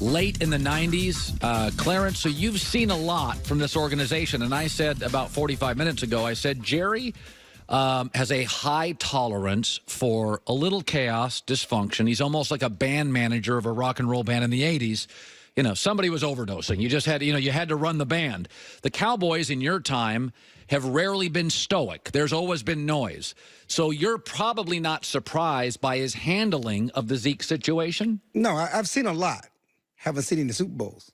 late in the 90s. Clarence, so you've seen a lot from this organization. And I said about 45 minutes ago, I said, Jerry has a high tolerance for a little chaos, dysfunction. He's almost like a band manager of a rock and roll band in the 80s. You know, somebody was overdosing. You just had, you had to run the band. The Cowboys in your time have rarely been stoic. There's always been noise. So you're probably not surprised by his handling of the Zeke situation? No, I've seen a lot. Haven't seen any Super Bowls.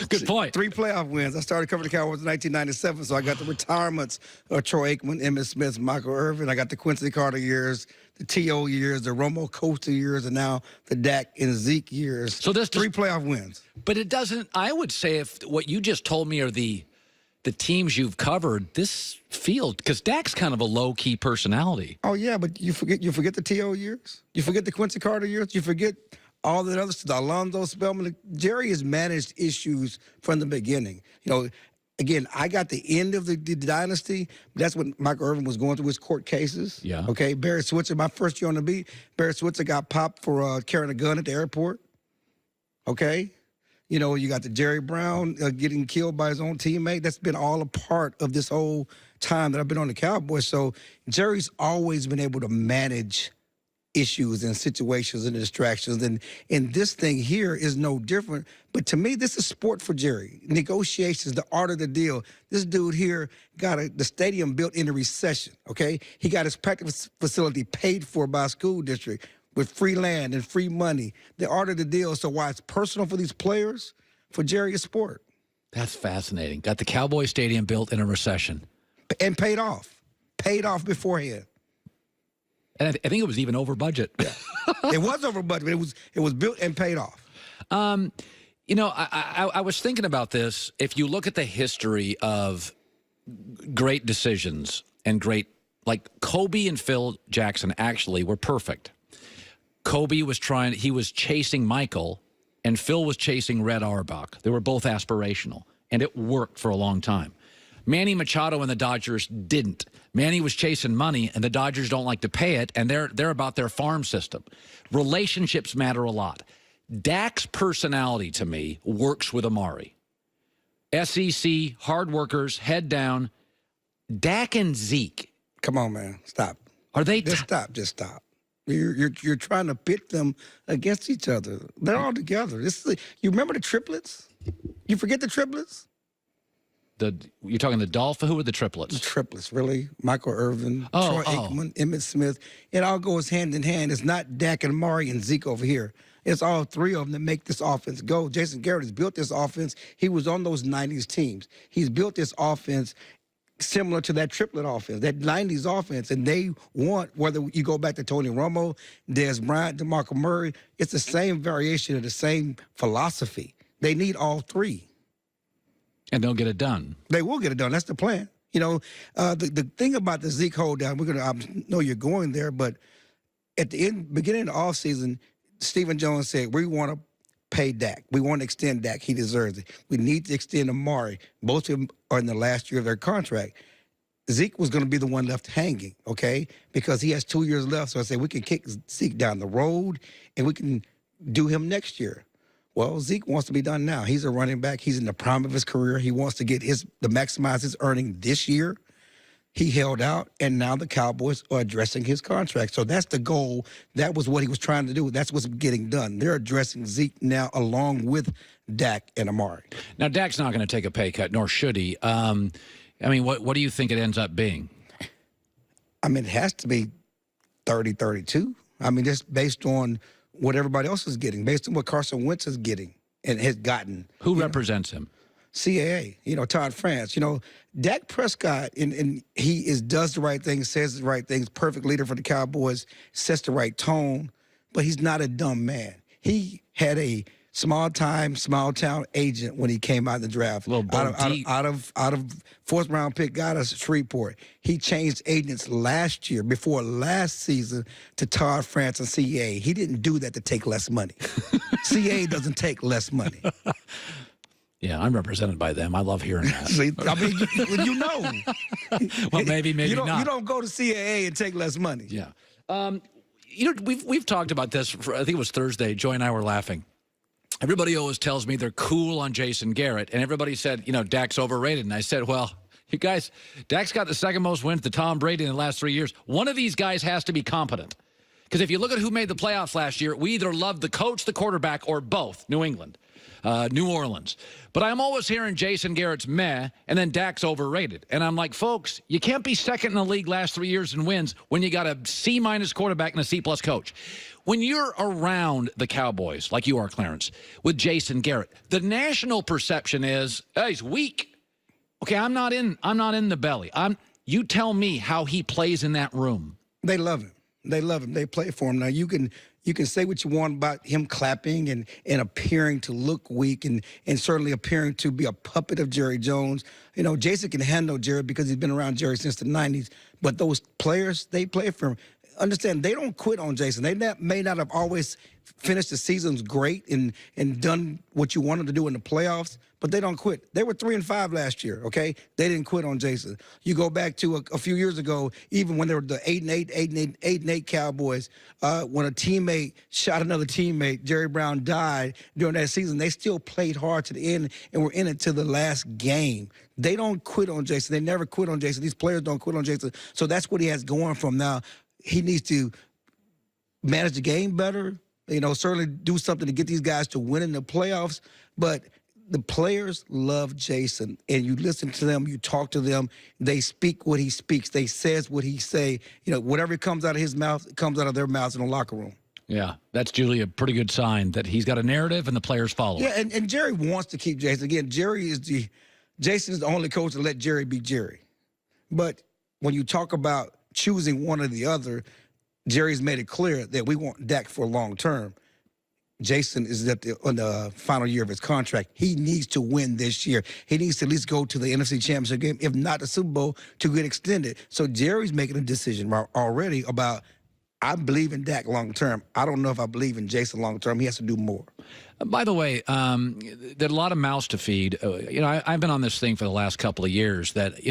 Good point. 3 playoff wins. I started covering the Cowboys in 1997, so I got the retirements of Troy Aikman, Emmitt Smith, Michael Irvin. I got the Quincy Carter years, the T.O. years, the Romo Costa years, and now the Dak and Zeke years. So there's 3 playoff wins. But it doesn't, I would say if what you just told me are the teams you've covered, this field, because Dak's kind of a low-key personality. Oh, yeah, but you forget the T.O. years? You forget the Quincy Carter years? You forget all that other stuff, the Alonzo Spellman. Jerry has managed issues from the beginning. You know, again, I got the end of the dynasty. That's when Michael Irvin was going through his court cases. Yeah. Okay, Barry Switzer, my first year on the beat, Barry Switzer got popped for carrying a gun at the airport. Okay? You know, you got the Jerry Brown getting killed by his own teammate. That's been all a part of this whole time that I've been on the Cowboys. So Jerry's always been able to manage issues and situations and distractions. And this thing here is no different. But to me, this is sport for Jerry. Negotiations, the art of the deal. This dude here got the stadium built in a recession, okay? He got his practice facility paid for by a school district with free land and free money. The art of the deal. So why it's personal for these players, for Jerry, is sport. That's fascinating. Got the Cowboy Stadium built in a recession. And paid off. Paid off beforehand. And I think it was even over budget. Yeah. It was over budget, but it was built and paid off. You know, I was thinking about this. If you look at the history of great decisions and great, like Kobe and Phil Jackson actually were perfect. Kobe was he was chasing Michael, and Phil was chasing Red Auerbach. They were both aspirational, and it worked for a long time. Manny Machado and the Dodgers didn't. Manny was chasing money, and the Dodgers don't like to pay it, and they're about their farm system. Relationships matter a lot. Dak's personality, to me, works with Amari. SEC, hard workers, head down. Dak and Zeke. Come on, man. Stop. Are they... Just stop. Just stop. You're trying to pit them against each other. They're all together. You remember the triplets? You forget the triplets? You're talking the Dolphin? Who were the triplets? The triplets, really. Michael Irvin, Troy Aikman, Emmitt Smith. It all goes hand in hand. It's not Dak and Amari and Zeke over here. It's all 3 of them that make this offense go. Jason Garrett has built this offense. He was on those 90s teams. He's built this offense similar to that triplet offense, that 90s offense. And they want, whether you go back to Tony Romo, Dez Bryant, DeMarco Murray, it's the same variation of the same philosophy. They need all 3. And they'll get it done. They will get it done. That's the plan. You know, the thing about the Zeke hold down, I know you're going there, but at the beginning of the offseason, Stephen Jones said, we want to pay Dak. We want to extend Dak. He deserves it. We need to extend Amari. Both of them are in the last year of their contract. Zeke was going to be the one left hanging, okay, because he has 2 years left. So I said, we can kick Zeke down the road, and we can do him next year. Well, Zeke wants to be done now. He's a running back. He's in the prime of his career. He wants to get to maximize his earning this year. He held out, and now the Cowboys are addressing his contract. So that's the goal. That was what he was trying to do. That's what's getting done. They're addressing Zeke now along with Dak and Amari. Now, Dak's not going to take a pay cut, nor should he. I mean, what do you think it ends up being? I mean, it has to be 30-32. I mean, just based on what everybody else is getting, based on what Carson Wentz is getting and has gotten. Who represents him? CAA, Todd France. Dak Prescott, and he does the right thing, says the right things, perfect leader for the Cowboys, sets the right tone, but he's not a dumb man. He had a small-time, small-town agent when he came out of the draft. Out of fourth-round pick, got us Shreveport. He changed agents last year, before last season, to Todd France and CAA. He didn't do that to take less money. CAA doesn't take less money. Yeah, I'm represented by them. I love hearing that. See, I mean, Well, maybe not. You don't go to CAA and take less money. Yeah. We've talked about this. I think it was Thursday. Joy and I were laughing. everybody always tells me they're cool on Jason Garrett, and everybody said, Dak's overrated. And I said, well, you guys, Dak's got the second most wins to Tom Brady in the last 3 years. One of these guys has to be competent. Because if you look at who made the playoffs last year, we either loved the coach, the quarterback, or both. New England, New Orleans. But I'm always hearing Jason Garrett's meh, and then Dak's overrated. And I'm like, folks, you can't be second in the league last 3 years in wins when you got a C-minus quarterback and a C-plus coach. When you're around the Cowboys, like you are, Clarence, with Jason Garrett, the national perception is, hey, he's weak. Okay, I'm not in the belly. You tell me how he plays in that room. They love him. They love him. They play for him. Now, you can say what you want about him clapping and appearing to look weak and certainly appearing to be a puppet of Jerry Jones. Jason can handle Jerry because he's been around Jerry since the 90s. But those players, they play for him. Understand, they don't quit on Jason. They may not have always finished the seasons great and done what you want them to do in the playoffs, but they don't quit. They were 3-5 last year, okay? They didn't quit on Jason. You go back to a few years ago, even when they were the 8-8 Cowboys, when a teammate shot another teammate, Jerry Brown died during that season, they still played hard to the end and were in it to the last game. They don't quit on Jason. They never quit on Jason. These players don't quit on Jason. So that's what he has going for him now. He needs to manage the game better, certainly do something to get these guys to win in the playoffs. But the players love Jason, and you listen to them, you talk to them, they speak what he speaks, they says what he say. Whatever comes out of his mouth, it comes out of their mouths in the locker room. Yeah, that's usually a pretty good sign that he's got a narrative and the players follow. Yeah, and Jerry wants to keep Jason. Again, Jason is the only coach to let Jerry be Jerry. But when you talk about choosing one or the other, Jerry's made it clear that we want Dak for long term. Jason is on the final year of his contract. He needs to win this year. He needs to at least go to the NFC Championship game, if not the Super Bowl, to get extended. So Jerry's making a decision already about, I believe in Dak long term. I don't know if I believe in Jason long term. He has to do more. By the way, there's a lot of mouths to feed. I've been on this thing for the last couple of years that,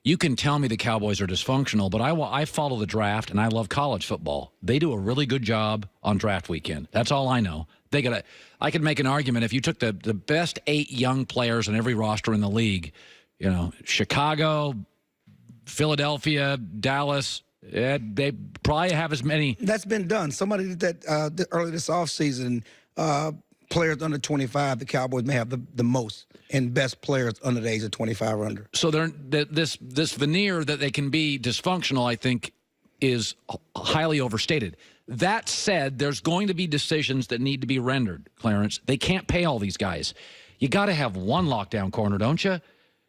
you can tell me the Cowboys are dysfunctional, but I follow the draft, and I love college football. They do a really good job on draft weekend. That's all I know. I could make an argument if you took the best 8 young players on every roster in the league, Chicago, Philadelphia, Dallas, they probably have as many. That's been done. Somebody did that early this offseason. Players under 25, the Cowboys may have the most and best players under the age of 25 or under. So this veneer that they can be dysfunctional, I think, is highly overstated. That said, there's going to be decisions that need to be rendered, Clarence. They can't pay all these guys. You got to have one lockdown corner, don't you?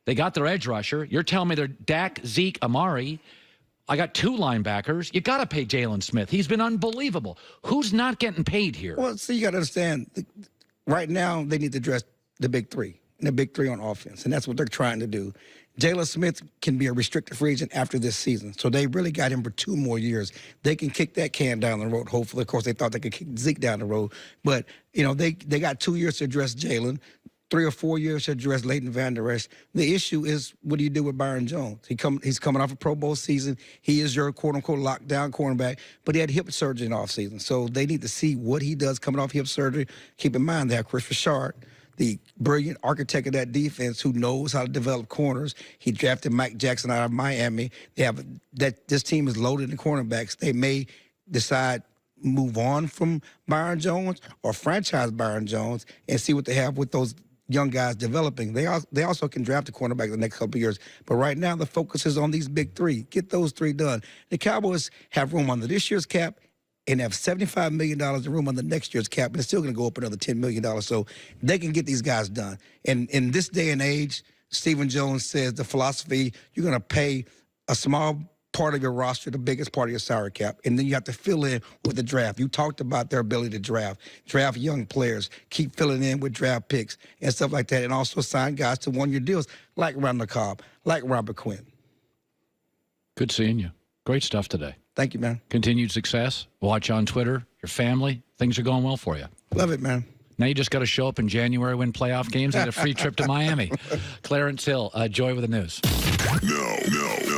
They got their edge rusher. You're telling me they're Dak, Zeke, Amari. I got 2 linebackers. You got to pay Jalen Smith. He's been unbelievable. Who's not getting paid here? Well, see, you got to understand, right now they need to address the big 3. The big 3 on offense, and that's what they're trying to do. Jalen Smith can be a restricted free agent after this season, so they really got him for 2 more years. They can kick that can down the road, hopefully. Of course, they thought they could kick Zeke down the road, but, they got 2 years to address Jalen, 3 or 4 years to address Leighton Vander Esch. The issue is, what do you do with Byron Jones? He's coming off a Pro Bowl season. He is your quote-unquote lockdown cornerback, but he had hip surgery in the offseason, so they need to see what he does coming off hip surgery. Keep in mind, they have Chris Richard, the brilliant architect of that defense who knows how to develop corners. He drafted Mike Jackson out of Miami. This team is loaded in cornerbacks. They may decide move on from Byron Jones or franchise Byron Jones and see what they have with those young guys developing. They also can draft a cornerback the next couple of years. But right now the focus is on these big 3. Get those 3 done. The Cowboys have room under this year's cap and have $75 million in room on the next year's cap, and it's still going to go up another $10 million. So they can get these guys done. And in this day and age, Stephen Jones says the philosophy, you're going to pay a small part of your roster, the biggest part of your salary cap, and then you have to fill in with the draft. You talked about their ability to draft young players, keep filling in with draft picks and stuff like that, and also sign guys to 1-year deals like Randall Cobb, like Robert Quinn. Good seeing you. Great stuff today. Thank you, man. Continued success. Watch on Twitter. Your family. Things are going well for you. Love it, man. Now you just got to show up in January, win playoff games, and get a free trip to Miami. Clarence Hill, Joy with the News. No.